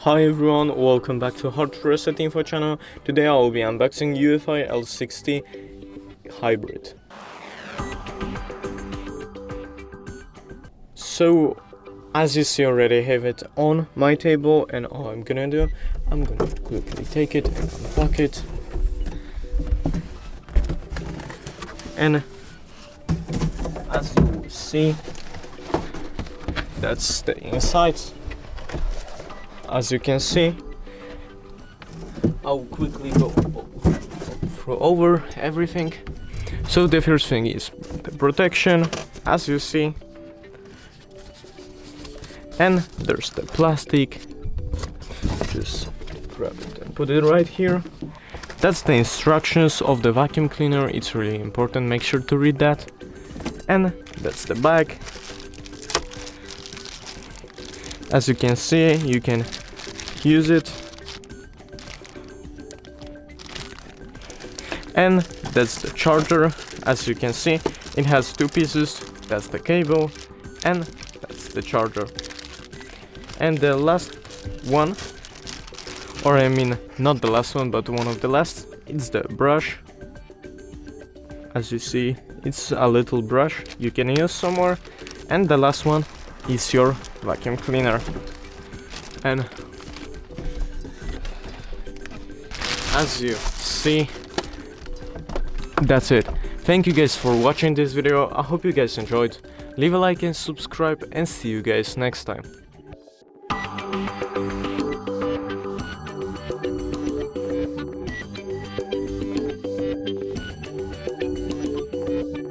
Hi everyone, welcome back to HardReset.Info channel. Today I will be unboxing EUFY L60 Hybrid. So, as you see already, I have it on my table, and all I'm gonna do, I'm gonna quickly take it and unpack it. And as you will see, that's the inside. As you can see, I'll quickly go over everything. So the first thing is the protection, as you see, and there's the plastic. Just grab it and put it right here. That's the instructions of the vacuum cleaner. It's really important, make sure to read that. And that's the bag. As you can see, you can use it. And that's the charger. As you can see, it has two pieces. That's the cable and that's the charger. And the last one, or I mean not the last one, but one of the last, it's the brush. As you see, it's a little brush you can use somewhere. And the last one is your vacuum cleaner. And as you see, that's it. Thank you guys for watching this video. I hope you guys enjoyed. Leave a like and subscribe, and see you guys next time.